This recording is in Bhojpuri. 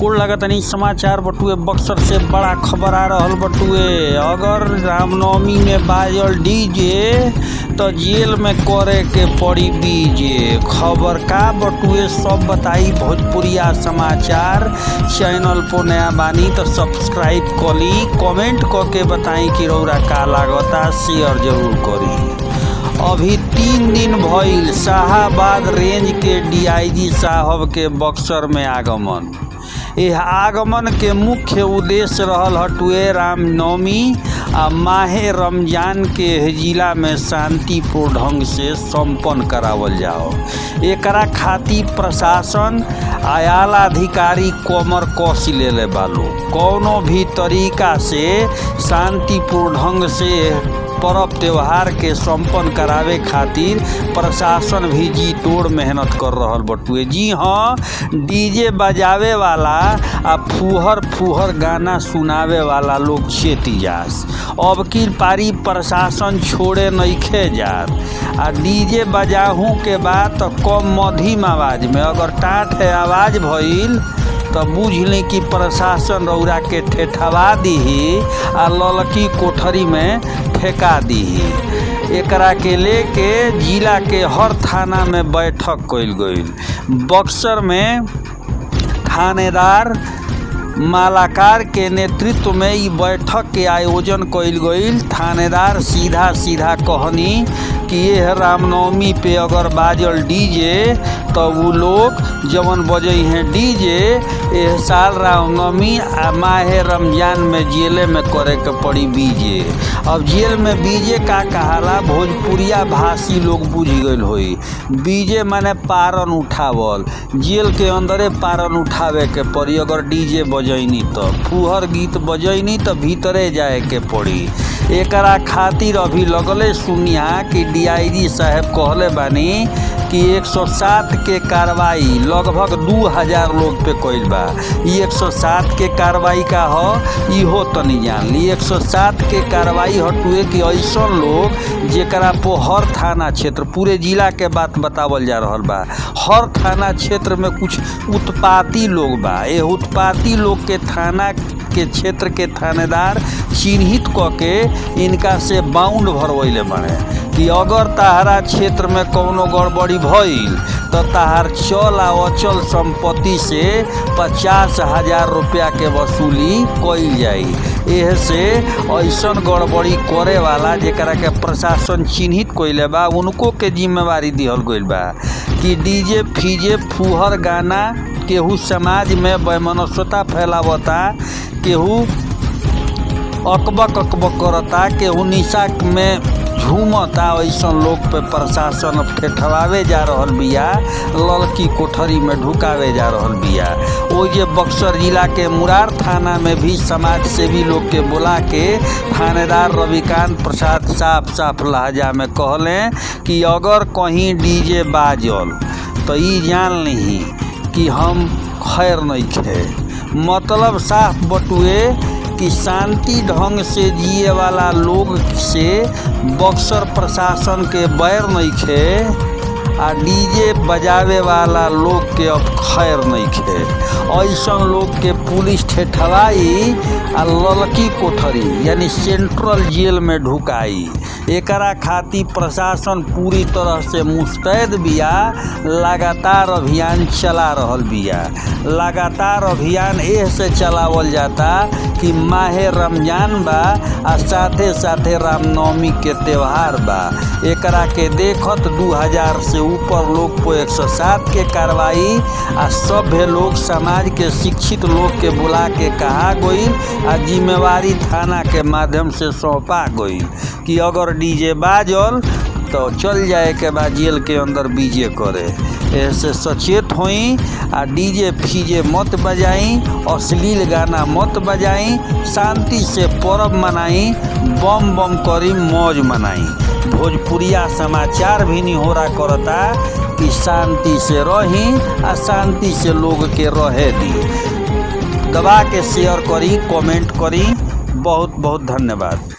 गोड़ लगतनी समाचार बटुए बक्सर से बड़ा खबर आ रहल बटुए। अगर रामनवमी में बाजल डीजे तो जेल में करे के पड़ी बीजे। खबर का बटुए सब बताई भोजपुरिया समाचार। चैनल पर नया बानी तो सब्सक्राइब करी, कमेंट करके बताई कि रौरा का लागता, शेयर जरूर करी। अभी 3 दिन भइल शाहाबाद रेंज के डीआईजी साहब के बक्सर में आगमन। यह आगमन के मुख्य उद्देश्य रहल हटुए रामनवमी आ माहे रमजान के जिला में शांतिपूर्ण ढंग से संपन्न करावल जाओ। एकरा खातिर प्रशासन आला अधिकारी कमर कस लेले बालो। कौनो भी तरीका से शांतिपूर्ण ढंग से पर्व त्योहार के संपन्न करावे खातिर प्रशासन भी जी तोड़ मेहनत कर रहल बटुए। जी हाँ, डीजे बजावे वाला आ फूहर गाना सुनावे वाला लोग चेती जास। अब की पारी प्रशासन छोड़े नइखे जात। आ डीजे बजाहू के बाद तो कम मध्यम आवाज में अगर टाट है आवाज भइल तो बुझ ली कि प्रशासन रौरा के ठेठवा दीही आ ललकी कोठरी में फेंका दीही। एकरा के लेके जिला के हर थाना में बैठक कइल गइल। बक्सर में थानेदार मालाकार के नेतृत्व में ई बैठक के आयोजन कइल गइल। थानेदार सीधा कहनी कि यह रामनवमी पे अगर बाजल डीजे तो वो लोग जवन बजई हैं डीजे यह साल रामनवमी आ माहे रमजान में जेले में करे के पड़ी बीजे। अब जेल में बीजे का कहाला भोजपुरिया भाषी लोग बुझ गइल होई। बीजे माने पारन उठावल, जेल के अंदरे पारन उठावे के पड़ी। अगर डीजे बजैनी तो फूहर गीत बजैनी तो भीतरे जाए के पड़ी। एकरा खातिर अभी लगले सुनिया कि डीआईजी साहब कहले बानी कि 107 के कार्रवाई लगभग 2000 लोग पे कइल बा। ई 107 के कार्रवाई का हो इहो तनी जान ली। 107 के कार्रवाई हटुए कि ऐसा लोग जेकरा पो हर थाना क्षेत्र पूरे जिला के बात बतावल जा रहल बा। हर थाना क्षेत्र में कुछ उत्पाती लोग बा। ये उत्पाती लोग के थाना के क्षेत्र के थानेदार चिन्हित करके इनका से बाउंड भरवैले बने कि अगर तहारा क्षेत्र में कौनो गड़बड़ी भइल तो तहार चल आ अचल संपत्ति से 50,000 रुपया के वसूली कइल जाई। एह से ऐसन गड़बड़ी करे वाला जेकरा के प्रशासन चिन्हित कइले बा उनको के जिम्मेवारी दिहल गइल बा कि डीजे फीजे फूहर गाना केहू समाज में वैमनस्यता फैलावता, केहू अकबक करता, केहू निशा में झूमता। ऐसा लोग पे प्रशासन ठेठवावे जा रहल बिया, ललकी कोठरी में ढुकावे जा रहल बिया। वो जे बक्सर जिला के मुरार थाना में भी समाज सेवी लोग के बुला के थानेदार रविकांत प्रसाद साफ लहजा में कहले कि अगर कहीं डीजे बाजल तो ई जान ली कि हम खैर नहीं खे। मतलब साफ बटुए कि शांति ढंग से जिए वाला लोग से बक्सर प्रशासन के बैर नहीं खे आ डीजे बजावे वाला लोग के अब खैर नहीं खे। ऐसा लोग के पुलिस ठेठवाई आ ललकी कोठरी यानी सेंट्रल जेल में ढुकाई। एकरा खातिर प्रशासन पूरी तरह से मुस्तैद बिया, लगातार अभियान चला रहल बिया। लगातार अभियान एह से चलावल जाता कि माहे रमजान बा आ साथे साथे रामनवमी के त्योहार बा। एकरा के देखत 2000 से ऊपर लोग को 107 के कार्रवाई आ सभ्य लोग समाज के शिक्षित लोग के बुला के कहा गइल आ जिम्मेवारी थाना के माध्यम से सौंपा गइल कि अगर डीजे बाजल तो चल जाए के बाद जेल के अंदर बीजे करे। ऐसे सचेत होई आ डीजे फीजे मत बजाई, अश्लील गाना मत बजाई, शांति से पर्व मनाई, बम करी मौज मनाई। भोजपुरिया समाचार भी निहोरा करता कि शांति से रही आ शांति से लोग के रहे दी। दबा के शेयर करी, कमेंट करी। बहुत बहुत धन्यवाद।